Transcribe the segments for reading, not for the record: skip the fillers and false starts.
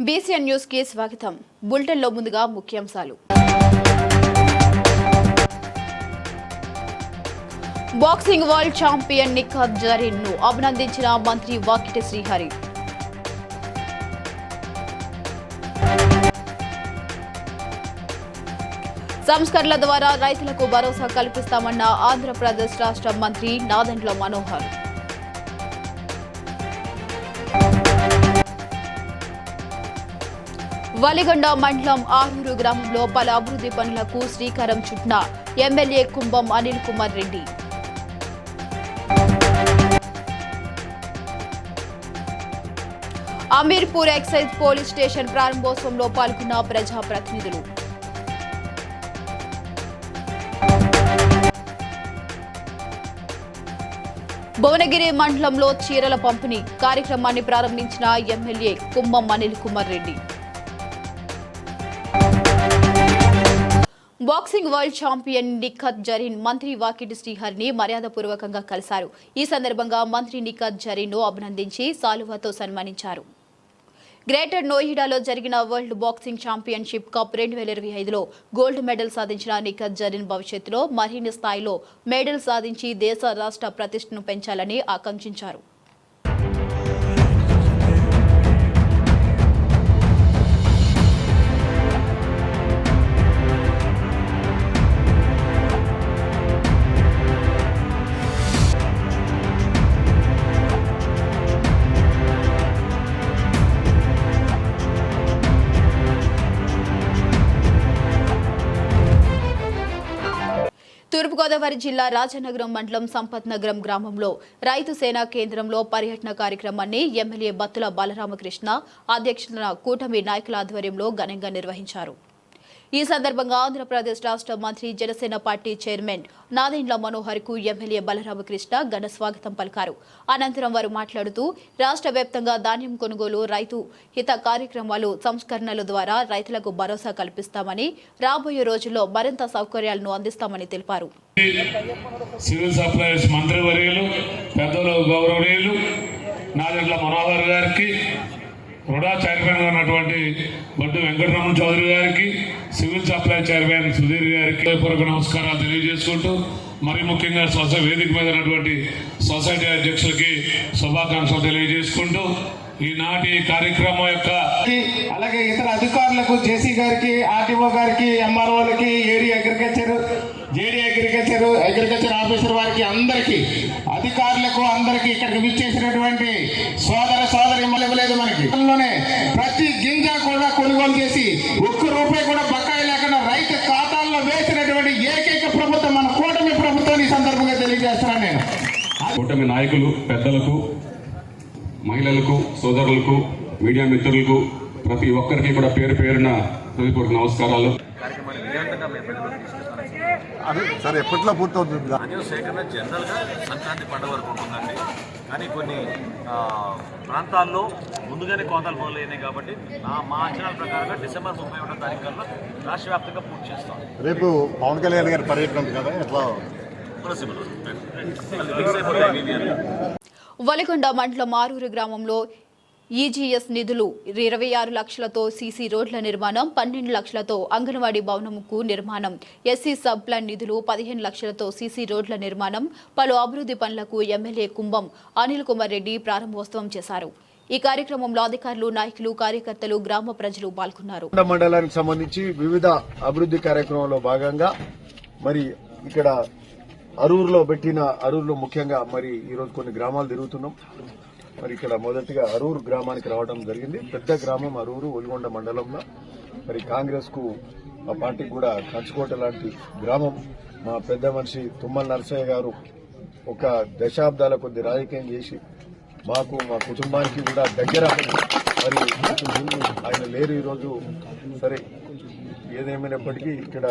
BCN news కి స్వాగతం. Bulletin లో ముందుగా ముఖ్యాంశాలు. Boxing world champion Nikhat Zareen ను అభినందించిన మంత్రి వాకిటి శ్రీహరి. సంస్కరణల ద్వారా రైతులకు భరోసా కల్పిస్తామన్న ఆంధ్రప్రదేశ్ రాష్ట్ర మంత్రి నాదెండ్ల మనోహర్. వలిగొండ మండలం ఆరూరు గ్రామంలో పలు అభివృద్ధి పనులకు శ్రీకారం చుట్టిన ఎమ్మెల్యే కుంభం Anil Kumar Reddy. Ameerpur excise police station ప్రారంభోత్సవంలో పాల్గొన్న ప్రజాప్రతినిధులు. భువనగిరి మండలంలో చీరల పంపిణీ కార్యక్రమాన్ని ప్రారంభించిన ఎమ్మెల్యే కుంభం అనిల్ కుమార్ రెడ్డి. Boxing world champion Nikhat Zareen మంత్రి వాకిటి శ్రీహరిని మర్యాదపూర్వకంగా కలిశారు. ఈ సందర్భంగా మంత్రి నిఖత్ జరీన్ ను అభినందించి సాలువాతో సన్మానించారు. గ్రేటర్ నోయిడాలో జరిగిన వరల్డ్ బాక్సింగ్ ఛాంపియన్షిప్ కప్ 2025లో గోల్డ్ మెడల్ సాధించిన నిఖత్ జరీన్ భవిష్యత్తులో మరిన్ని స్థాయిలో మెడల్ సాధించి దేశ రాష్ట్ర ప్రతిష్టను పెంచాలని ఆకాంక్షించారు. తూర్పుగోదావరి జిల్లా రాజనగరం మండలం సంపత్ నగరం గ్రామంలో రైతు సేనా కేంద్రంలో పర్యటన కార్యక్రమాన్ని ఎమ్మెల్యే బత్తుల బాలరామకృష్ణ అధ్యక్షతన కూటమి నాయకుల ఆధ్వర్యంలో ఘనంగా నిర్వహించారు. ఈ సందర్భంగా ఆంధ్రప్రదేశ్ రాష్ట్ర మంత్రి జనసేన పార్టీ చైర్మన్ నాదెండ్ల మనోహర్ కు ఎమ్మెల్యే బాలరామకృష్ణ ఘన స్వాగతం పలికారు. అనంతరం వారు మాట్లాడుతూ రాష్ట్ర వ్యాప్తంగా ధాన్యం కొనుగోలు, రైతు హిత కార్యక్రమాలు, సంస్కరణల ద్వారా రైతులకు భరోసా కల్పిస్తామని, రాబోయే రోజుల్లో మరింత సౌకర్యాలను అందిస్తామని తెలిపారు. సివిల్ సప్లైస్ మంత్రివర్యులు పెద్దలు గౌరవనీయులు నాదెండ్ల మనోహర్ గారికి, రుడా చైర్మన్ గా ఉన్నటువంటి బొడ్డు వెంకటరమణ చౌదరి గారికి, సివిల్ సప్లై చైర్మన్ సుధీర్ గారికి పూర్వక నమస్కారాలు తెలియజేసుకుంటూ, మరి ముఖ్యంగా వేదిక మీద ఉన్నటువంటి సొసైటీ అధ్యక్షులకి శుభాకాంక్షలు తెలియజేసుకుంటూ ఈనాటి కార్యక్రమం యొక్క అలాగే ఇతర అధికారులకు జేసీ గారికి, ఆర్టీఓ గారికి, ఎంఆర్ఓలకి, ఏడీ అగ్రికల్చర్, జేడీ అగ్రికల్చర్ ఆఫీసర్ వారికి, అందరికీ అధికారులకు అందరికీ ఇక్కడికి విచ్చేసినటువంటి సోదరి ఇవ్వలేదు మనకి. ప్రతి గింజ కూడా కొనుగోలు చేసి ఒక్క రూపాయి కూడా బకాయి లేకుండా రైతు ఖాతాల్లో వేసినటువంటి ఏకైక ప్రభుత్వం మన కూటమి ప్రభుత్వం. ఈ సందర్భంగా తెలియజేస్తున్నాను నేను. కూటమి నాయకులు, పెద్దలకు, మహిళలకు, సోదరులకు, మీడియా మిత్రులకు, ప్రతి ఒక్కరికి కూడా పేరు పేరున హృదయపూర్వక నమస్కారాలు. సార్ ఎప్పట్లో పూర్తవుతుంది? ధాన్యం సేకరణ జనరల్గా సంక్రాంతి పండుగ వరకు ఉంటుందండి. కానీ కొన్ని ప్రాంతాల్లో ముందుగానే కోతలు మొదలైనాయి కాబట్టి మా అంచనాల ప్రకారంగా డిసెంబర్ 31వ తారీఖు కల్లా రాష్ట్ర వ్యాప్తంగా పూర్తి చేస్తాం. రేపు పవన్ కళ్యాణ్ గారి పర్యటన ఉంది కదా, ఎట్లా? వలిగొండ మండలం ఆరూరు గ్రామంలో ఈజీఎస్ నిధులు 26 లక్షలతో సీసీ రోడ్ల నిర్మాణం, 12 లక్షలతో అంగన్వాడీ భవనంకు నిర్మాణం, ఎస్సీ సబ్ ప్లాన్ నిధులు 15 లక్షలతో సీసీ రోడ్ల నిర్మాణం, పలు అభివృద్ధి పనులకు ఎమ్మెల్యే కుంభం అనిల్ కుమార్ రెడ్డి ప్రారంభోత్సవం చేశారు. ఈ కార్యక్రమంలో అధికారులు, నాయకులు, కార్యకర్తలు, గ్రామ ప్రజలు పాల్గొన్నారు. మండలానికి సంబంధించి వివిధ అభివృద్ధి కార్యక్రమంలో భాగంగా మరి ఇక్కడ అరూరులో ముఖ్యంగా మరి ఈరోజు కొన్ని గ్రామాలు తిరుగుతున్నాం. మరి ఇక్కడ మొదటిగా అరూరు గ్రామానికి రావడం జరిగింది. పెద్ద గ్రామం అరూరు, ఒలిగొండ మండలంలో. మరి కాంగ్రెస్ కు మా పార్టీకి కూడా కంచుకోట లాంటి గ్రామం. మా పెద్ద మనిషి తుమ్మల నరసయ్య గారు ఒక దశాబ్దాల కొద్ది రాజకీయం చేసి మాకు, మా కుటుంబానికి కూడా దగ్గర. మరి ఆయన లేరు ఈరోజు. సరే, ఏదేమైనప్పటికీ ఇక్కడ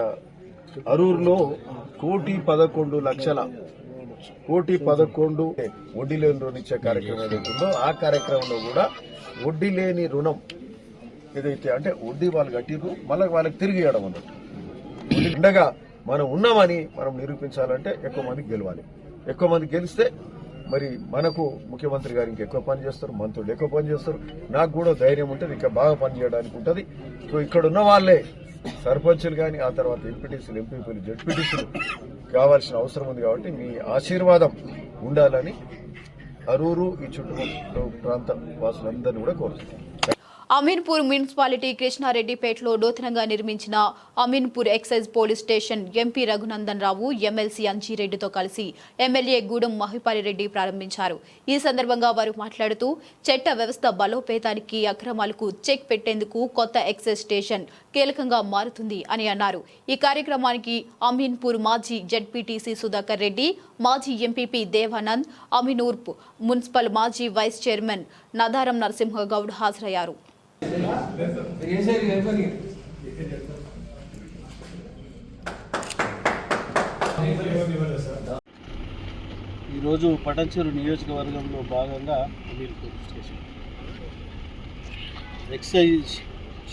అరూరులో 1,11,00,000 వడ్డీ లేని రుణం ఇచ్చే కార్యక్రమం ఏదైతుందో ఆ కార్యక్రమంలో కూడా వడ్డీ లేని రుణం ఏదైతే అంటే వడ్డీ వాళ్ళు కట్టిరు మళ్ళీ వాళ్ళకి తిరిగి ఇవ్వడం అన్నట్టు. ఉండగా మనం ఉన్నామని మనం నిరూపించాలంటే ఎక్కువ మందికి గెలవాలి. ఎక్కువ మంది గెలిస్తే మరి మనకు ముఖ్యమంత్రి గారు ఇంకెక్కువ పని చేస్తారు, మంత్రులు ఎక్కువ పని చేస్తారు, నాకు కూడా ధైర్యం ఉంటుంది, ఇంకా బాగా పని చేయడానికి ఉంటుంది. సో ఇక్కడ ఉన్న వాళ్ళే సర్పంచులు కానీ ఆ తర్వాత ఎంపీటీసీలు, ఎంపీపీలు, జడ్పీటీసీలు కావాల్సిన అవసరం ఉంది. కాబట్టి మీ ఆశీర్వాదం ఉండాలని అరూరు ఈ చుట్టుపక్కల ప్రాంత వాసులందరినీ కూడా కోరుతున్నాను. అమీన్పూర్ మున్సిపాలిటీ కృష్ణారెడ్డిపేటలో నూతనంగా నిర్మించిన Ameenpur excise police station MP Raghunandan Rao, MLC అంజిరెడ్డితో కలిసి ఎమ్మెల్యే గూడెం మహిపాలిరెడ్డి ప్రారంభించారు. ఈ సందర్భంగా వారు మాట్లాడుతూ చట్ట వ్యవస్థ బలోపేతానికి, అక్రమాలకు చెక్ పెట్టేందుకు కొత్త ఎక్సైజ్ స్టేషన్ కీలకంగా మారుతుంది అని అన్నారు. ఈ కార్యక్రమానికి అమీన్పూర్ మాజీ జడ్పీటీసీ సుధాకర్ రెడ్డి, మాజీ ఎంపీపీ దేవానంద్, అమీనూర్ మున్సిపల్ మాజీ వైస్ చైర్మన్ నదారం నరసింహగౌడ్ హాజరయ్యారు. ఈరోజు పటంచెరు నియోజకవర్గంలో భాగంగా అమీన్పూర్ స్టేషన్ ఎక్సైజ్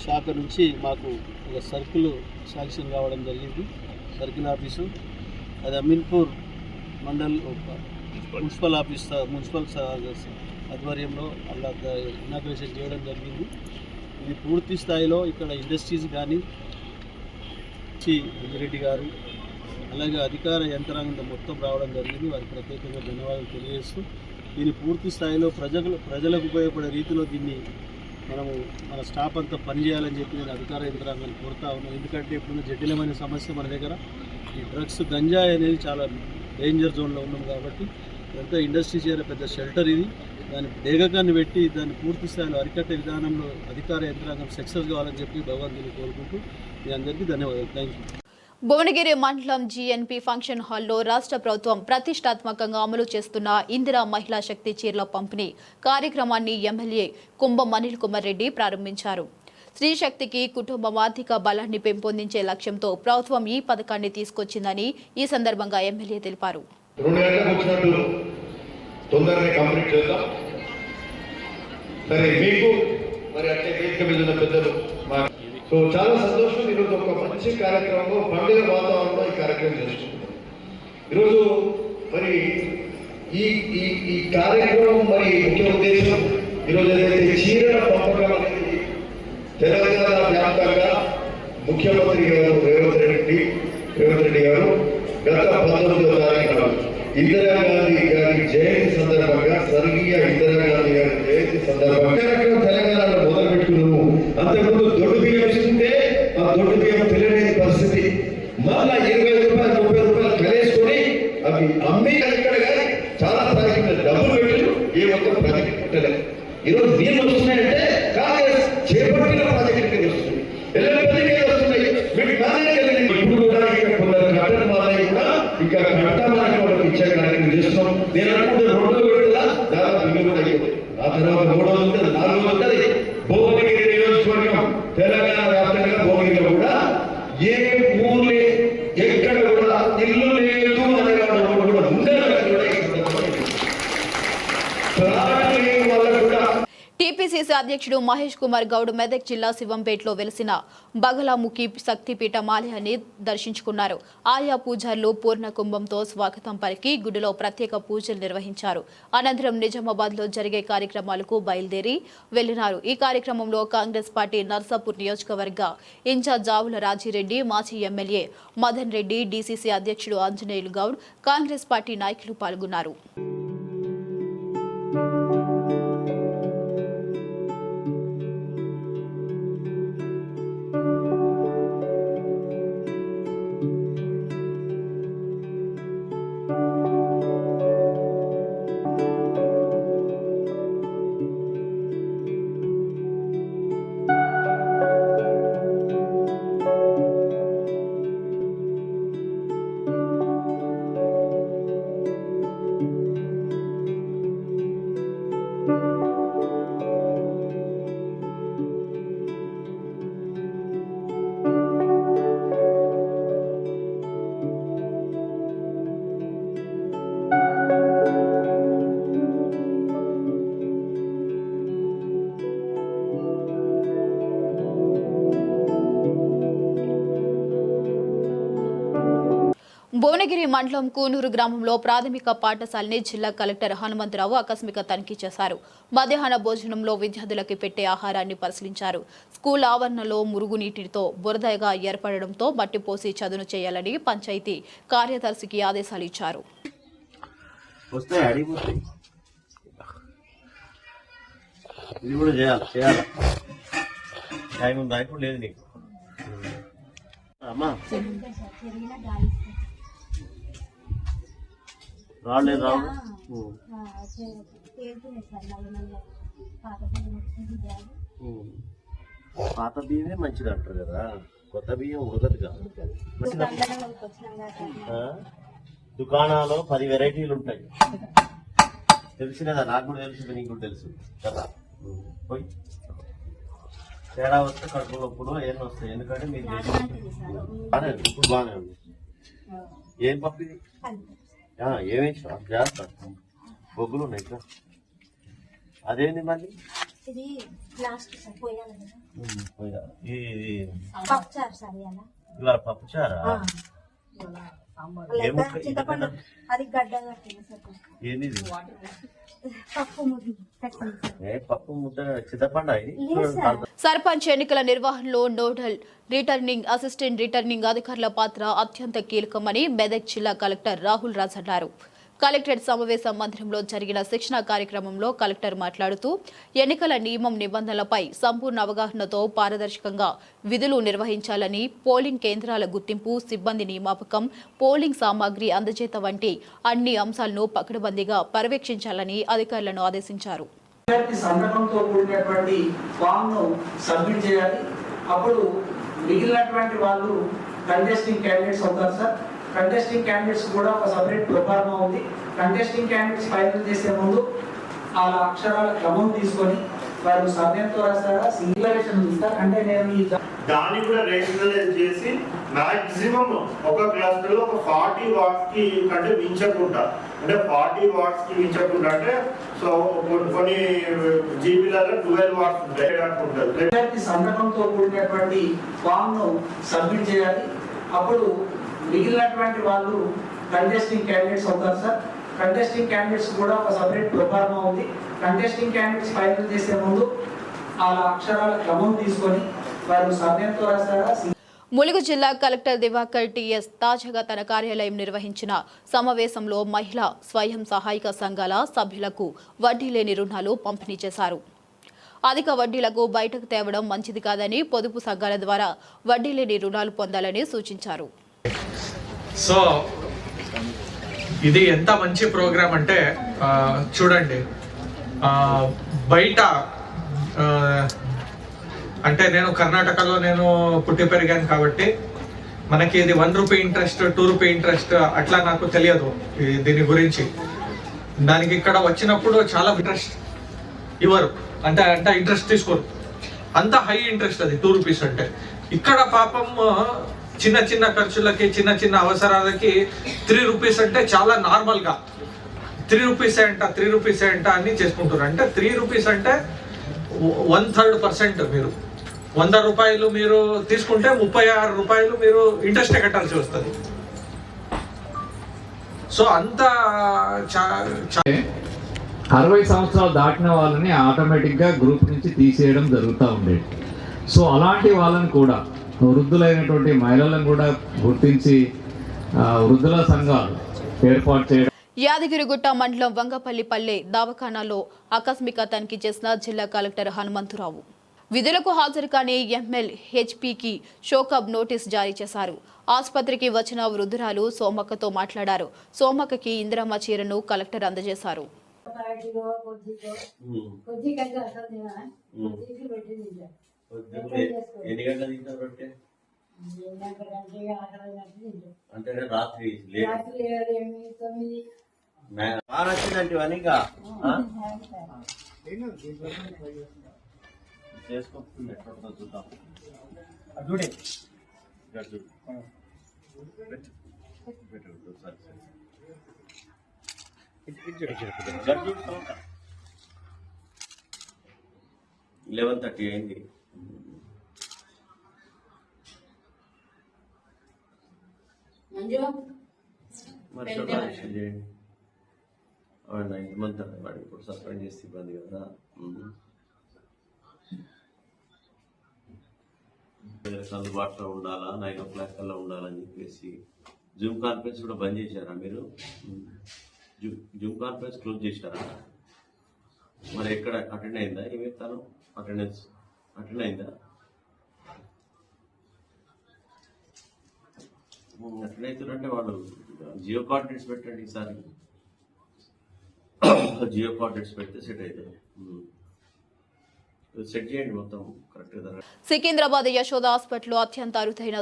శాఖ నుంచి మాకు ఒక సర్కిల్ శాంక్షన్ కావడం జరిగింది. సర్కిల్ ఆఫీసు అది అమీన్పూర్ మండల్ మున్సిపల్ ఆధ్వర్యంలో అలా ఇనాగ్రేషన్ చేయడం జరిగింది. ఇది పూర్తి స్థాయిలో ఇక్కడ ఇండస్ట్రీస్ కానీ అంజిరెడ్డి గారు అలాగే అధికార యంత్రాంగం మొత్తం రావడం జరిగింది. వారికి ప్రత్యేకంగా ధన్యవాదాలు తెలియజేస్తూ దీన్ని పూర్తి స్థాయిలో ప్రజలకు ఉపయోగపడే రీతిలో దీన్ని మన స్టాఫ్ అంతా పనిచేయాలని చెప్పి నేను అధికార యంత్రాంగాన్ని కోరుతా ఉన్నాను. ఎందుకంటే ఇప్పుడున్న జటిలమైన సమస్య మన దగ్గర ఈ డ్రగ్స్, గంజాయి అనేది చాలా డేంజర్ జోన్లో ఉన్నాం. కాబట్టి ఇదంతా ఇండస్ట్రీ చేరే పెద్ద షెల్టర్ ఇది. దాని డేగకాన్ని పెట్టి దాన్ని పూర్తి స్థాయిలో అరికట్టే విధానంలో అధికార యంత్రాంగం సక్సెస్ కావాలని చెప్పి భగవంతుని కోరుకుంటూ మీ అందరికీ ధన్యవాదాలు. Thank you. భువనగిరి మండలం జీఎన్పీ ఫంక్షన్ హాల్లో రాష్ట్ర ప్రభుత్వం ప్రతిష్టాత్మకంగా అమలు చేస్తున్న ఇందిరా మహిళా శక్తి చీరల పంపిణీ కార్యక్రమాన్ని ఎమ్మెల్యే కుంభం అనిల్ కుమార్ రెడ్డి ప్రారంభించారు. స్త్రీ శక్తికి కుటుంబం ఆర్థిక బలాన్ని పెంపొందించే లక్ష్యంతో ప్రభుత్వం ఈ పథకాన్ని తీసుకొచ్చిందని ఈ సందర్భంగా ఎమ్మెల్యే తెలిపారు. తొందరగా కంప్లీట్ చేద్దాం. సరే, మీకు మరి అట్లే వేదిక మీద ఉన్న పెద్దలు సో చాలా సంతోషం. ఈరోజు ఒక మంచి కార్యక్రమంలో పండుగ వాతావరణంలో ఈ కార్యక్రమం చేసుకుంటున్నాం. ఈరోజు మరి ఈ ఈ ఈ కార్యక్రమం మరి ముఖ్య ఉద్దేశం ఈరోజు ఏదైతే చీరల పంపకం అనేది తెలంగాణ వ్యాప్తంగా ముఖ్యమంత్రి గారు రేవంత్ రెడ్డి గారు గత 19వ తారీఖున ఇందిరాగాంధీ గారి జయంతి సందర్భంగా, స్వర్గీయ ఇందిరాగాంధీ గారి జయంతి సందర్భంగా తెలంగాణలో మొదలు పెట్టుకున్నాము. అంతకుముందు దొడ్డు బియ్యం ఇస్తుంటే ఆ దొడ్డు బియ్యం తెలియని పరిస్థితి. మళ్ళా 20 రూపాయలు 30 రూపాయలు కలిసుకొని అవి అమ్మి ఇక్కడ కానీ చాలా ప్రాజెక్టులు డబ్బులు పెట్టారు. ఏ ఒక్క ప్రాజెక్ట్ పెట్టలేదు. ఈరోజు నీళ్ళు వస్తున్నాయంటే కాంగ్రెస్ చేపట్టిన ప్రాజెక్టులు వస్తుంది, ఎల్లపల్లికే వస్తున్నాయి. మీకు ఇప్పుడు కూడా ఇక్కడ కొందరు కట్టడం వాళ్ళని కూడా ఇంకా కట్టడానికి ఇచ్చే కార్యక్రమం చేస్తున్నాం. నేను అనుకుంటే 2వ విడత దాదాపు ఇల్లు కూడా అయిపోతుంది. ఆ తర్వాత 3వ ఉంటుంది, 4వ ఉంటుంది. భువనగిరి నియోజకవర్గం తెలంగాణ వ్యాప్తంగా భువనగిరిలో కూడా ఏ ఊర్లే ఎక్కడ కూడా ఇల్లు లేదు అనేవాడు కూడా ఉండాలని కూడా ఈ సందర్భంగా టీపీసీసీ అధ్యక్షుడు మహేష్ కుమార్ గౌడ్ మెదక్ జిల్లా శివంపేటలో వెలిసిన బగలాముఖి శక్తిపీఠం ఆలయాన్ని దర్శించుకున్నారు. ఆయా పూజారులు పూర్ణ కుంభంతో స్వాగతం పలికి గుడిలో ప్రత్యేక పూజలు నిర్వహించారు. అనంతరం నిజామాబాద్ లో జరిగే కార్యక్రమాలకు బయలుదేరి వెళ్లినారు. ఈ కార్యక్రమంలో కాంగ్రెస్ పార్టీ నర్సాపూర్ నియోజకవర్గ ఇన్ఛార్జ్ జావుల రాజిరెడ్డి, మాజీ ఎమ్మెల్యే మదన్ రెడ్డి, డీసీసీ అధ్యక్షుడు ఆంజనేయులు గౌడ్, కాంగ్రెస్ పార్టీ నాయకులు పాల్గొన్నారు. భువనగిరి మండలం కూనూరు గ్రామంలో ప్రాథమిక పాఠశాలని జిల్లా కలెక్టర్ హనుమంతరావు ఆకస్మిక తనిఖీ చేశారు. మధ్యాహ్న భోజనంలో విద్యార్థులకు పెట్టే ఆహారాన్ని పరిశీలించారు. స్కూల్ ఆవరణలో మురుగునీటితో బురదగా ఏర్పడడంతో మట్టిపోసి చదును చేయాలని పంచాయతీ కార్యదర్శికి ఆదేశాలు ఇచ్చారు. రాలేదు రావు పాత బియ్యమే మంచిది అంటారు కదా, కొత్త బియ్యం ఉడకదు కాదు. దుకాణాల్లో 10 వెరైటీలు ఉంటాయి, తెలుసు కదా, నాకు కూడా తెలుసు, నీకు కూడా తెలుసు కదా. పోయి తేడా వస్తే కడుపు నొప్పులు ఏం వస్తాయి, ఎందుకంటే మీరు ఇప్పుడు బాగానే ఉంది. ఏం పప్పు ఇది? ఏమేసి జాగ్రత్త, బొగ్గులు ఉన్నాయి ఇక్కడ. అదేంది మళ్ళీ ఇవాళ పప్పుచారా? ఏంది పప్పు ముద్ద చింతపండు? సర్పంచ్ ఎన్నికల నిర్వహణలో నోడల్ రిటర్నింగ్ అసిస్టెంట్ రిటర్నింగ్ అధికారుల పాత్ర అత్యంత కీలకమని మెదక్ జిల్లా కలెక్టర్ రాహుల్ రాజ్ అన్నారు. కలెక్టరేట్ సమావేశ మందిరంలో జరిగిన శిక్షణ కార్యక్రమంలో కలెక్టర్ మాట్లాడుతూ ఎన్నికల నియమం నిబంధనలపై సంపూర్ణ అవగాహనతో పారదర్శకంగా విధులు నిర్వహించాలని, పోలింగ్ కేంద్రాల గుర్తింపు, సిబ్బంది నియామకం, పోలింగ్ సామాగ్రి అందజేత వంటి అన్ని అంశాలను పకడ్బందీగా పర్యవేక్షించాలని అధికారులను ఆదేశించారు. కంటెస్టింగ్ క్యాండిడేట్స్ కూడా ఒక సపరేట్ ప్రొఫార్మా ఉంది. కంటెస్టింగ్ క్యాండిడేట్స్ ఫైనల్ చేసే ముందు ఆ అక్షరాల క్రమం తీసుకొని వారు సమయంతో రాస్తారా, సింగులరేషన్ ఇస్తారు. అంటే నేను దాన్ని కూడా రేషనలైజ్ చేసి మాక్సిమం ఒక క్లస్టర్ లో ఒక 40 వాట్స్ కి కంటే మించకుండా, అంటే 40 వాట్స్ కి మించకుండా, అంటే సో కొన్ని జీబీలలో 12 వాట్స్ ఉంటాయి. సంతకంతో కూడినటువంటి ఫామ్ ను సబ్మిట్ చేయాలి. అప్పుడు మిగిలినటువంటి వాళ్ళు కంటెస్టింగ్ క్యాండిడేట్స్ అవుతారు సార్. కంటెస్టింగ్ క్యాండిడేట్స్ కూడా ఒక సపరేట్ ప్రొఫార్మా ఉంది. కంటెస్టింగ్ క్యాండిడేట్స్ ఫైనల్ చేసే ముందు ఆ అక్షరాల క్రమం తీసుకొని వారు సమయంతో రాస్తారా. ములుగు జిల్లా కలెక్టర్ దివాకర్ టీఎస్ తాజాగా తన కార్యాలయం నిర్వహించిన సమావేశంలో మహిళా స్వయం సహాయక సంఘాల సభ్యులకు వడ్డీ లేని రుణాలు పంపిణీ చేశారు. అధిక వడ్డీలకు బయటకు తేవడం మంచిది కాదని, పొదుపు సంఘాల ద్వారా వడ్డీ లేని రుణాలు పొందాలని సూచించారు. సో ఇది ఎంత మంచి ప్రోగ్రామ్ అంటే చూడండి, బయట అంటే నేను కర్ణాటకలో నేను పుట్టి పెరిగాను కాబట్టి మనకి ఇది 1 రూపీ ఇంట్రెస్ట్, 2 రూపీ ఇంట్రెస్ట్ అట్లా నాకు తెలియదు దీని గురించి. దానికి ఇక్కడ వచ్చినప్పుడు చాలా ఇంట్రెస్ట్ ఇవ్వరు, అంటే ఇంట్రెస్ట్ తీసుకోరు, అంత హై ఇంట్రెస్ట్ అది 2 రూపీస్ అంటే. ఇక్కడ పాపం చిన్న చిన్న ఖర్చులకి, చిన్న చిన్న అవసరాలకి 3 రూపీస్ అంటే చాలా నార్మల్గా 3 రూపీసే అంట అని చేసుకుంటారు. అంటే 3 రూపీస్ అంటే 1/3%. మీరు 100 రూపాయలు మీరు తీసుకుంటే 36 రూపాయలు మీరు ఇంట్రెస్టే కట్టాల్సి వస్తుంది. సో అంత 60 సంవత్సరాలు దాటిన వాళ్ళని ఆటోమేటిక్గా గ్రూప్ నుంచి తీసేయడం జరుగుతూ ఉండేది. సో అలాంటి వాళ్ళని కూడా, వృద్ధులైనటువంటి మహిళలను కూడా గుర్తించి వృద్ధుల సంఘాలు ఏర్పాటు చేయడం. యాదగిరిగుట్ట మండలం వంగపల్లిపల్లె దవాఖానాలో ఆకస్మిక తనిఖీ చేసిన జిల్లా కలెక్టర్ హనుమంతరావు. విధులకు హాజరు కాని ఎంఎల్హెచ్పికి షోకాబ్ నోటీస్ జారీ చేశారు. ఆసుపత్రికి వచ్చిన వృద్ధురాలు సోమక్కతో మాట్లాడారు. సోమక్కకి ఇందిరమ్మ చీరను కలెక్టర్ అందజేశారు. ఎన్ని గంటలు తింటారు అంటే రాత్రి నచ్చిందంటే ఇంకా చేసుకుంటుంది. చూద్దాం చూడే 11:30 అయింది. మరి సస్పెండ్ చేయండి. వాడిని ఇంతమంది వాడిని ఇప్పుడు సస్పెండ్ చేస్తే ఇబ్బంది కదా. అందుబాటులో ఉండాలా, 9 o'clock కల్లా ఉండాలని చెప్పేసి జూమ్ కాన్ఫరెన్స్ కూడా బంద్ చేశారా మీరు? జూమ్ కాన్ఫరెన్స్ క్లోజ్ చేశారా? మరి ఎక్కడ అటెండ్ అయిందా? ఏమి తను అటెండెన్స్ అటెండ్ అయిందా? అటెండ్ అవుతుందంటే వాళ్ళు జియో కోఆర్డినేట్స్ పెట్టండి. ఈసారి జియో కోఆర్డినేట్స్ పెడితే సెట్ అవుతుంది. సెట్ చేయండి మొత్తం కరెక్ట్గా. సికింద్రాబాద్ యశోద హాస్పిటల్లో అత్యంత అరుదైన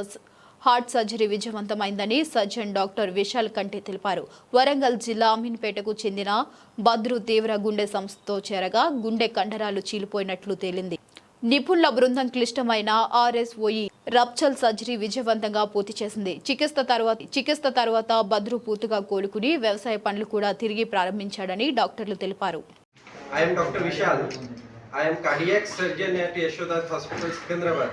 హార్ట్ సర్జరీ విజయవంతమైందని సర్జన్ డాక్టర్ విశాల్ కంటే తెలిపారు. వరంగల్ జిల్లా అమీన్పేటకు చెందిన బద్రు తీవ్ర గుండె సంస్థతో చేరగా గుండె కండరాలు చీలిపోయినట్లు తేలింది. నిపుణుల బృందం క్లిష్టమైన RSOE రప్చర్ సర్జరీ విజయవంతంగా పూర్తి చేసింది. చికిత్స తర్వాత బద్రు పూర్తిగా కోలుకుని వ్యవసాయ పనులు కూడా తిరిగి ప్రారంభించాడని డాక్టర్లు తెలిపారు. I am Dr. Vishal. I am cardiac surgeon at Yashoda Hospital, Sikandrabad.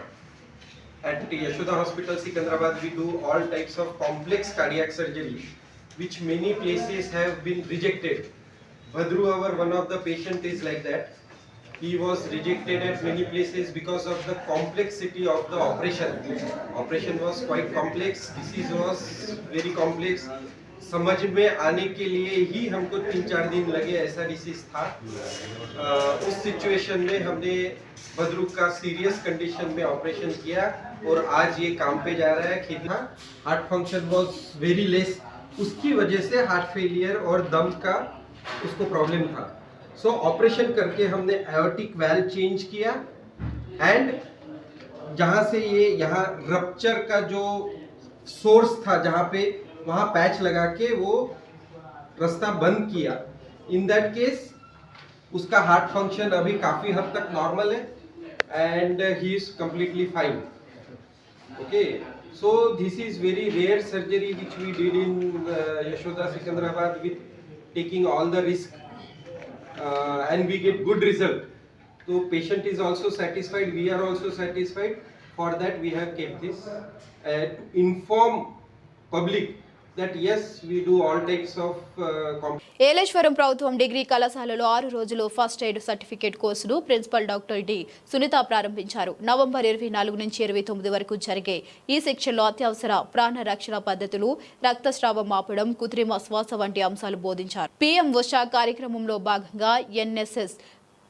At Yashoda Hospital, Sikandrabad, we do all types of complex cardiac surgery, which many places have been rejected. Badru, one of the patient is like that. He was rejected at many places because of the complexity of the operation. Operation was quite complex, disease was very complex. समझ में आने के लिए ही हमको 3-4 दिन लगे, ऐसा disease था। उस सिचुएशन में हमने बद्रू का सीरियस कंडीशन में ऑपरेशन किया और आज ये काम पे जा रहा है। खेती heart function was very less, उसकी वजह से हार्ट फेलियर और दम का उसको प्रॉब्लम था। सो ऑपरेशन करके हमने एओर्टिक वाल्व चेंज किया एंड जहाँ से ये यहाँ रप्चर का जो सोर्स था, जहाँ पे वहाँ पैच लगा के वो रास्ता बंद किया। इन दैट केस उसका हार्ट फंक्शन अभी काफ़ी हद तक नॉर्मल है and he is completely fine. Okay, so this is very rare surgery which we did in Yashoda Sikandrabad with taking all the risk and we get good result. So patient is also satisfied, we are also satisfied. For that we have kept this to inform public that yes, we do all types of Yeleswaram ప్రభుత్వం degree కళాశాలలో 6 రోజులు first aid certificate కోర్సును principal doctor D Sunitha ప్రారంభించారు. November 24 నుంచి 29 వరకు జరిగే ఈ శిక్షణలో అత్యవసర ప్రాణ రక్షణ పద్ధతులు, రక్తస్రావం ఆపడం, కృత్రిమ శ్వాస వంటి అంశాలు బోధించారు. PM ఉషా కార్యక్రమంలో భాగంగా NSS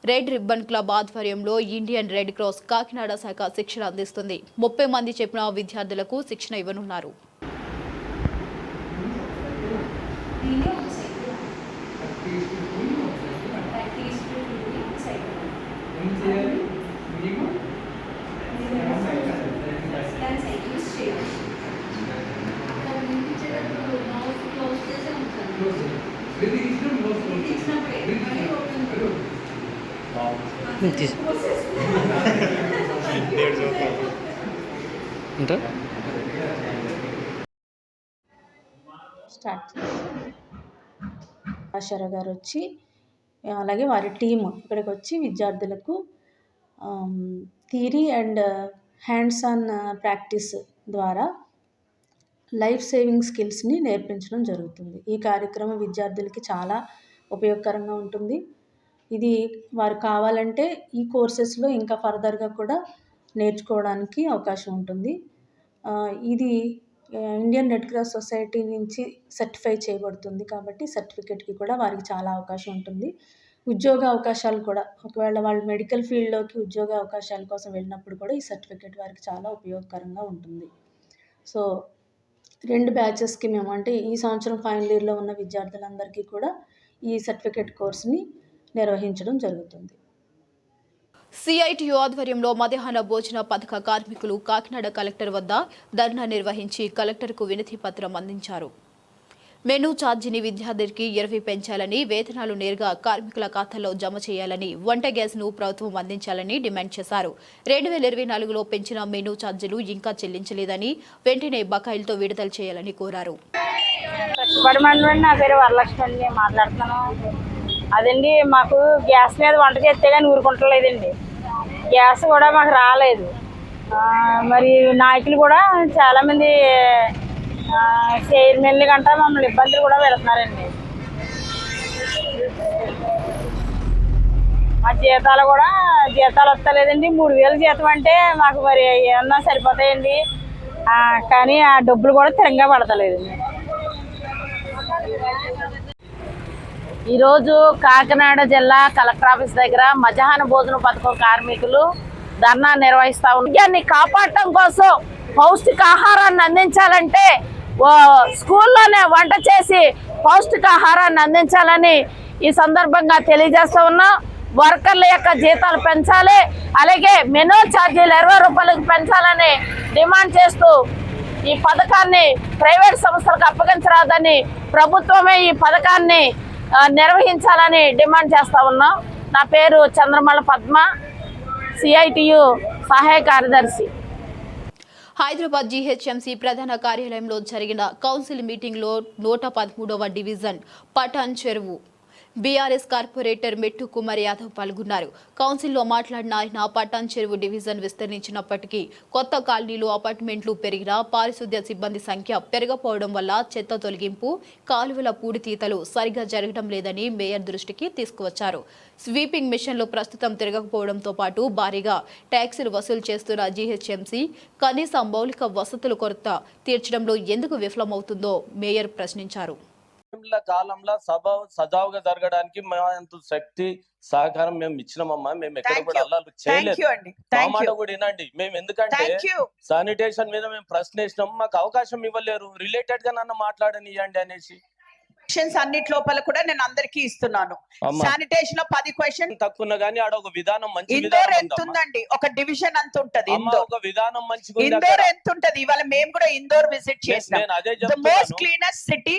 రెడ్ రిబ్బన్ క్లబ్ ఆధ్వర్యంలో ఇండియన్ రెడ్ క్రాస్ కాకినాడ శాఖ శిక్షణ అందిస్తుంది. 30 మంది చెప్పిన విద్యార్థులకు శిక్షణ ఇవ్వనున్నారు. స్టార్ట్ ఆశారా గారు వచ్చి అలాగే వారి టీం ఇక్కడికి వచ్చి విద్యార్థులకు theory and hands on practice ద్వారా లైఫ్ సేవింగ్ స్కిల్స్ని నేర్పించడం జరుగుతుంది. ఈ కార్యక్రమం విద్యార్థులకి చాలా ఉపయోగకరంగా ఉంటుంది. ఇది వారు కావాలంటే ఈ కోర్సెస్లో ఇంకా ఫర్దర్గా కూడా నేర్చుకోవడానికి అవకాశం ఉంటుంది. ఇది ఇండియన్ రెడ్ క్రాస్ సొసైటీ నుంచి సర్టిఫై చేయబడుతుంది కాబట్టి సర్టిఫికేట్కి కూడా వారికి చాలా అవకాశం ఉంటుంది. ఉద్యోగ అవకాశాలు కూడా ఒకవేళ వాళ్ళు మెడికల్ ఫీల్డ్లోకి ఉద్యోగ అవకాశాల కోసం వెళ్ళినప్పుడు కూడా ఈ సర్టిఫికేట్ వారికి చాలా ఉపయోగకరంగా ఉంటుంది. సో 2 బ్యాచెస్కి మేము అంటే ఈ సంవత్సరం ఫైనల్ ఇయర్లో ఉన్న విద్యార్థులందరికీ కూడా ఈ సర్టిఫికేట్ కోర్సుని నిర్వహించడం జరుగుతుంది. CITU ఆధ్వర్యంలో మధ్యాహ్న భోజన పథక కార్మికులు కాకినాడ కలెక్టర్ వద్ద ధర్నా నిర్వహించి కలెక్టర్కు వినతి పత్రం అందించారు. మెనూ ఛార్జీని విద్యార్థికి 20 పెంచాలని, వేతనాలు నేరుగా కార్మికుల ఖాతాలో జమ చేయాలని, వంట గ్యాస్ను ప్రభుత్వం అందించాలని డిమాండ్ చేశారు. 2024లో పెంచిన మెనూ ఛార్జీలు ఇంకా చెల్లించలేదని, వెంటనే బకాయిలతో విడుదల చేయాలని కోరారు. నా పేరు వరలక్ష్మి మాట్లాడుతున్నాను. అదండి, మాకు గ్యాస్ మీద వంట చేస్తే కానీ ఊరుకుంటలేదండి. గ్యాస్ కూడా మాకు రాలేదు. మరి నాయకులు కూడా చాలామంది చైర్మన్లు గంట మమ్మల్ని ఇబ్బందులు కూడా పెడుతున్నారండి. మా జీతాలు వస్తలేదండి. 3000 జీతం అంటే మాకు మరి ఏమన్నా సరిపోతాయండి, కానీ ఆ డబ్బులు కూడా తిరంగా పడతలేదండి. ఈరోజు కాకినాడ జిల్లా కలెక్టర్ ఆఫీస్ దగ్గర మధ్యాహ్న భోజన పథకం కార్మికులు ధర్నా నిర్వహిస్తా ఉన్నారు. కాపాడటం కోసం పౌష్టికాహారాన్ని అందించాలంటే స్కూల్లోనే వంట చేసి పౌష్టికాహారాన్ని అందించాలని ఈ సందర్భంగా తెలియజేస్తూ ఉన్నాం. వర్కర్ల యొక్క జీతాలు పెంచాలి, అలాగే మెనూ ఛార్జీలు 20 రూపాయలకు పెంచాలని డిమాండ్ చేస్తూ ఈ పథకాన్ని ప్రైవేట్ సంస్థలకు అప్పగించరాదని, ప్రభుత్వమే ఈ పథకాన్ని నిర్వహించాలని డిమాండ్ చేస్తా ఉన్నాం. నా పేరు చంద్రమల పద్మ, CITU సహాయ కార్యదర్శి. హైదరాబాద్ జీహెచ్ఎంసీ ప్రధాన కార్యాలయంలో జరిగిన కౌన్సిల్ మీటింగ్లో 113వ డివిజన్ పటాన్ చెరువు బీఆర్ఎస్ కార్పొరేటర్ మెట్టు కుమార్ యాదవ్ పాల్గొన్నారు. కౌన్సిల్లో మాట్లాడిన ఆయన పటాన్ చెరువు డివిజన్ విస్తరించినప్పటికీ కొత్త కాలనీలు, అపార్ట్మెంట్లు పెరిగినా పారిశుద్ధ్య సిబ్బంది సంఖ్య పెరగకపోవడం వల్ల చెత్త తొలగింపు, కాలువల పూడితీతలు సరిగా జరగడం లేదని మేయర్ దృష్టికి తీసుకువచ్చారు. స్వీపింగ్ మిషన్లు ప్రస్తుతం తిరగకపోవడంతో పాటు భారీగా ట్యాక్సులు వసూలు చేస్తున్న జీహెచ్ఎంసీ కనీస మౌలిక వసతుల కొరత తీర్చడంలో ఎందుకు విఫలమవుతుందో మేయర్ ప్రశ్నించారు. కాలంలో సభ సజావుగా జరగడానికి మేము శక్తి సహకారం మేము ఇచ్చినామమ్మా. మేము ఎక్కడ కూడా అల్లాలు చేయలేదు. మా మాట కూడా వినండి. మేము ఎందుకంటే శానిటేషన్ మీద మేము ప్రశ్న వేసినాం, మాకు అవకాశం ఇవ్వలేరు. రిలేటెడ్ గా నన్ను మాట్లాడనియండి అనేసి అన్నిటి లోపల కూడా నేను అందరికీ ఇస్తున్నాను. శానిటేషన్ లో 10 క్వశ్చన్ తక్కువ గానీ ఆడ ఒక విధానం మంచి ఇండోర్ ఎంత ఉందండి, ఒక డివిజన్ అంత ఉంటది. ఒక విధానం మంచిగా ఇండోర్ ఎంత ఉంటది. ఇవాళ మేము కూడా ఇండోర్ విజిట్ చేసినాం. The most cleanest city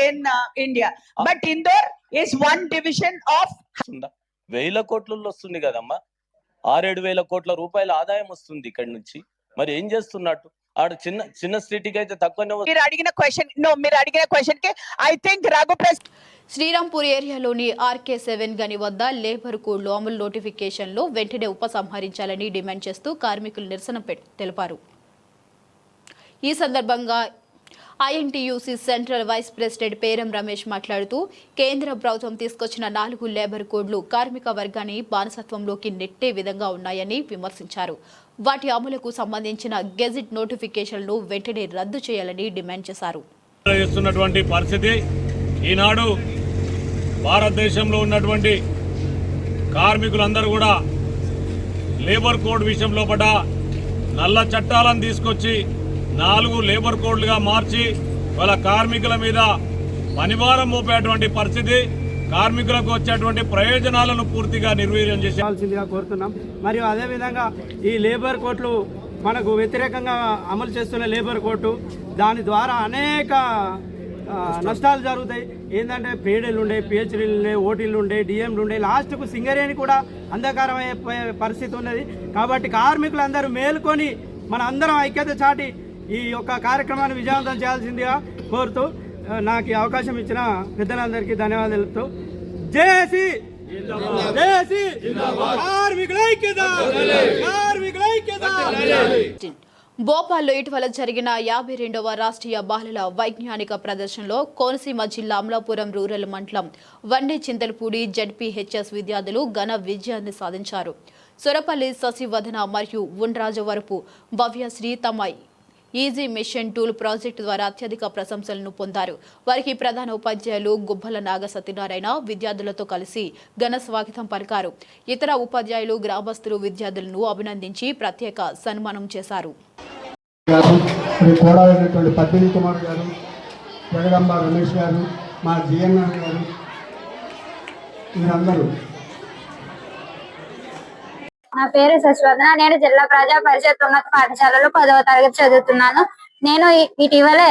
in India, but Indore is one division of 1000 కోట్లలో వస్తుంది కదమ్మా. 6-7 కోట్ల రూపాయల ఆదాయం వస్తుంది ఇక్కడ నుంచి. మరి ఏం చేస్తున్నట్టు? ఆడ చిన్న సిటీకి అయితే తక్కువనే. మీరు అడిగిన క్వశ్చన్ కి ఐ థింక్ శ్రీరాంపూర్ ఏరియాలోని RK7 గని వద్ద లేబర్ కోడ్ అమలు నోటిఫికేషన్లో వెంటనే ఉపసంహరించాలని డిమాండ్ చేస్తూ కార్మికులు నిరసన తెలిపారు. ఈ సందర్భంగా INTUC central vice president Peram Ramesh మాట్లాడుతూ కేంద్ర ప్రభుత్వం తీసుకొచ్చిన 4 లేబర్ కోడ్లు కార్మిక వర్గాన్ని బానిసత్వంలోకి నెట్టే విధంగా ఉన్నాయని విమర్శించారు. వాటి అమలుకు సంబంధించిన గెజిట్ నోటిఫికేషన్లను వెంటనే రద్దు చేయాలని డిమాండ్ చేశారు. పరిస్థితి ఈనాడు భారతదేశంలో ఉన్నటువంటి కార్మికులందరూ కూడా లేబర్ కోడ్ విషయంలో పడ్డ నల్ల చట్టాలను తీసుకొచ్చి 4 లేబర్ కోడ్లుగా మార్చి వాళ్ళ కార్మికుల మీద పనిభారం మోపేటువంటి పరిస్థితి, కార్మికులకు వచ్చేటువంటి ప్రయోజనాలను పూర్తిగా నిర్వీర్యం చేయాల్సిందిగా కోరుతున్నాం. మరియు అదేవిధంగా ఈ లేబర్ కోడ్లు మనకు వ్యతిరేకంగా అమలు చేస్తున్న లేబర్ కోర్టు దాని ద్వారా అనేక నష్టాలు జరుగుతాయి. ఏంటంటే పేడీలు ఉండే, PHDలు ఉండే, ఓటీలు ఉండే, డిఎంలు ఉండే, లాస్ట్కు సింగరేణి కూడా అంధకారమయ్యే పరిస్థితి ఉన్నది. కాబట్టి కార్మికులందరూ మేలుకొని మన అందరం ఐక్యత చాటి ఈ యొక్క కార్యక్రమాన్ని విజయవంతం చేయాల్సిందిగా కోరుతూ నాకు ఈ అవకాశం ఇచ్చిన పెద్దలందరికీ ధన్యవాదాలు తెలుపుతూ జేఏసీ భోపాల్లో ఇటీవల జరిగిన 52వ రాష్ట్రీయ బాలల వైజ్ఞానిక ప్రదర్శనలో కోనసీమ జిల్లా అమలాపురం రూరల్ మండలం వండే చింతలపూడి ZPHS విద్యార్థులు ఘన విజయాన్ని సాధించారు. సొరపల్లి శశివదన మరియు ఉండ్రాజవరపు భవ్యశ్రీ తమ ఈజీ మిషన్ టూల్ ప్రాజెక్టు ద్వారా అత్యధిక ప్రశంసలను పొందారు. వారికి ప్రధాన ఉపాధ్యాయులు గుబ్బల నాగ సత్యనారాయణ విద్యార్థులతో కలిసి ఘన స్వాగతం పలికారు. ఇతర ఉపాధ్యాయులు గ్రామస్తులు విద్యార్థులను అభినందించి ప్రత్యేక సన్మానం చేశారు. పద్మిని కుమార్ గారు, జగదంబ రమేష్ గారు, మా GNR గారు, మీరందరూ. నా పేరు శశివర్ధన. నేను జిల్లా ప్రజా పరిషత్ ఉన్నత పాఠశాలలో 10వ తరగతి చదువుతున్నాను. నేను ఇటీవలే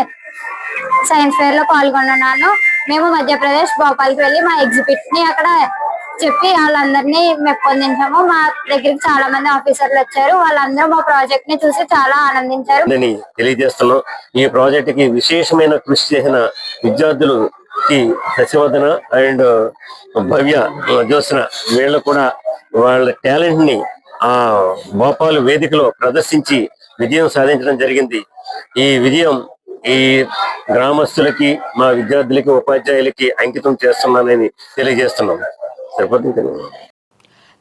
సైన్స్ ఫేర్ లో పాల్గొన్నాను. మేము మధ్యప్రదేశ్ భోపాల్కి వెళ్ళి మా ఎగ్జిబిట్ ని అక్కడ చెప్పి వాళ్ళందరినీ మెప్పొందించాము. మా దగ్గరికి చాలా మంది ఆఫీసర్లు వచ్చారు. వాళ్ళందరూ మా ప్రాజెక్ట్ ని చూసి చాలా ఆనందించారు. తెలియజేస్తున్నాం. ఈ ప్రాజెక్ట్ కి విశేషమైన కృషి చేసిన విద్యార్థులు శశివర్ధన అండ్ భవ్య జ్యోత్స్న వీళ్ళు కూడా వాళ్ళ టాలెంట్ ని ఆ భోపాల్ వేదికలో ప్రదర్శించి విజయం సాధించడం జరిగింది. ఈ విజయం ఈ గ్రామస్తులకి మా విద్యార్థులకి ఉపాధ్యాయులకి అంకితం చేస్తున్నానని తెలియజేస్తున్నాం. సరిపోతుంది.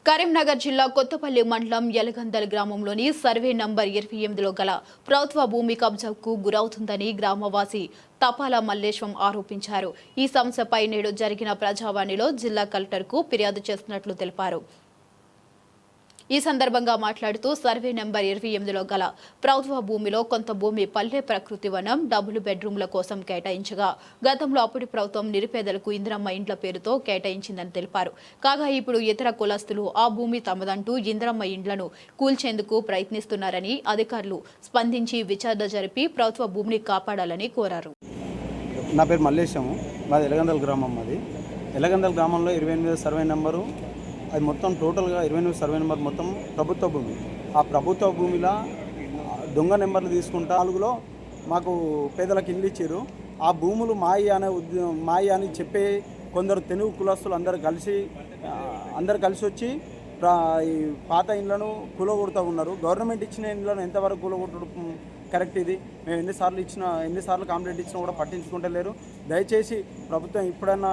కరీంనగర్ జిల్లా కొత్తపల్లి మండలం యలగందల్ గ్రామంలోని సర్వే నంబర్ 28లో గల ప్రభుత్వ భూమి కబ్జాకు గురవుతుందని గ్రామవాసి తపాల మల్లేశం ఆరోపించారు. ఈ సమస్యపై నేడు జరిగిన ప్రజావాణిలో జిల్లా కలెక్టర్కు ఫిర్యాదు చేసినట్లు తెలిపారు. ఈ సందర్భంగా మాట్లాడుతూ సర్వే నెంబర్ 28లో గల ప్రభుత్వ భూమిలో కొంత భూమి పల్లె ప్రకృతి వనం డబుల్ బెడ్రూమ్ల కోసం కేటాయించగా గతంలో అప్పటి ప్రభుత్వం నిరుపేదలకు ఇందిరమ్మ ఇండ్ల పేరుతో కేటాయించిందని తెలిపారు. కాగా ఇప్పుడు ఇతర కులస్తులు ఆ భూమి తమదంటూ ఇందిరమ్మ ఇండ్లను కూల్చేందుకు ప్రయత్నిస్తున్నారని అధికారులు స్పందించి విచారణ జరిపి ప్రభుత్వ భూమిని కాపాడాలని కోరారు. నా పేరు మల్లేశము, మాది ఎలగందల్ గ్రామం. మాది ఎలగందల్ గ్రామంలో 28 సర్వే నెంబరు, అది మొత్తం టోటల్గా 28 సర్వే నెంబర్ మొత్తం ప్రభుత్వ భూమి. ఆ ప్రభుత్వ భూమిలో దొంగ నెంబర్లు తీసుకుంటా 4లో మాకు పేదలకు ఇల్లు ఇచ్చారు. ఆ భూములు మాయి అని చెప్పే కొందరు తెలుగు కులస్తులు అందరు కలిసి వచ్చి ఈ పాత ఇండ్లను కూలగొడుతూ ఉన్నారు. గవర్నమెంట్ ఇచ్చిన ఇండ్లను ఎంతవరకు కూలగొట్టడం కరెక్ట్? ఇది మేము ఎన్నిసార్లు కంప్లైంట్ ఇచ్చినా కూడా పట్టించుకుంటలేరు. దయచేసి ప్రభుత్వం ఇప్పుడైనా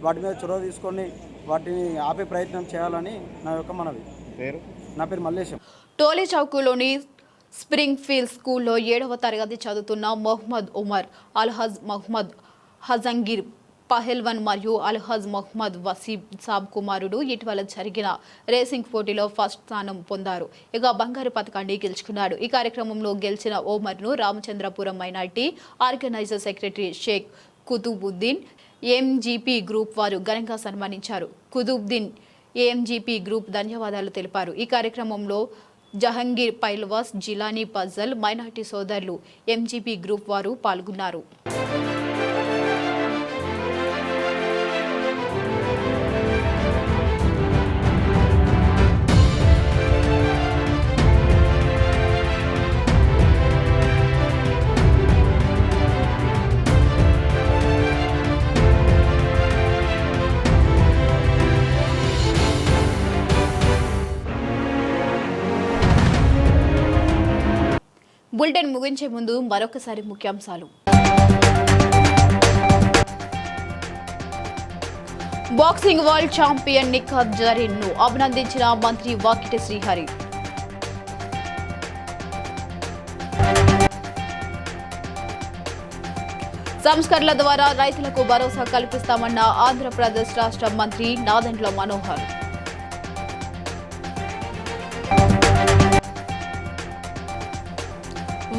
వాటి మీద చొరవ తీసుకొని వాటిని ఆపే ప్రయత్నం చేయాలని నా యొక్క మనవి. నా పేరు మల్లేశం. టోలీ చౌకులోని స్ప్రింగ్ ఫీల్డ్ స్కూల్లో 7వ తరగతి చదువుతున్న మొహమ్మద్ ఉమర్, అల్హజ్ మహమ్మద్ హజంగీర్ పహల్వన్ మరియు అల్హజ్ మహమ్మద్ వసీబ్ సాబ్ కుమారుడు ఇటీవల జరిగిన రేసింగ్ పోటీలో ఫస్ట్ స్థానం పొందారు. ఇక బంగారు పథకాన్ని గెలుచుకున్నాడు. ఈ కార్యక్రమంలో గెలిచిన ఓమర్ను Ramachandrapuram minority organiser secretary Sheikh Kutubuddin AMGP group వారు ఘనంగా సన్మానించారు. కుతుబుద్దీన్ ఏఎంజీపీ గ్రూప్ ధన్యవాదాలు తెలిపారు. ఈ కార్యక్రమంలో జహంగీర్ పైల్వాస్, జిలానీ పజల్ మైనార్టీ సోదరులు ఎంజీపీ గ్రూప్ వారు పాల్గొన్నారు. బులెటిన్ ముగించే ముందు మరొకసారి ముఖ్యాంశాలు. Boxing world champion Nikhat Zareen ను అభినందించిన మంత్రి వాకిటి శ్రీహరి. సంస్కరణల ద్వారా రైతులకు భరోసా కల్పిస్తామన్న ఆంధ్రప్రదేశ్ రాష్ట్ర మంత్రి నాదెండ్ల మనోహర్.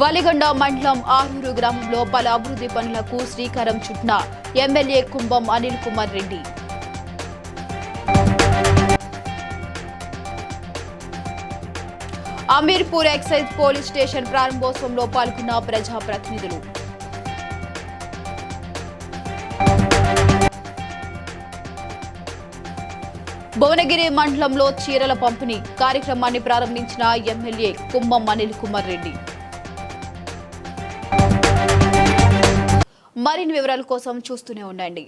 వలిగొండ మండలం ఆరూరు గ్రామంలో పలు అభివృద్ధి పనులకు శ్రీకారం చుట్టిన ఎమ్మెల్యే కుంభం Anil Kumar Reddy. Ameerpur excise police station ప్రారంభోత్సవంలో పాల్గొన్న ప్రజాప్రతినిధులు. భువనగిరి మండలంలో చీరల పంపిణీ కార్యక్రమాన్ని ప్రారంభించిన ఎమ్మెల్యే కుంభం అనిల్ కుమార్ రెడ్డి. మరిన్ని వివరాల కోసం చూస్తూనే ఉండండి.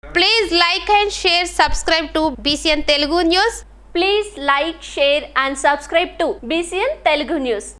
Please like and share, subscribe to BCN Telugu News. Please like, share and subscribe to BCN Telugu News.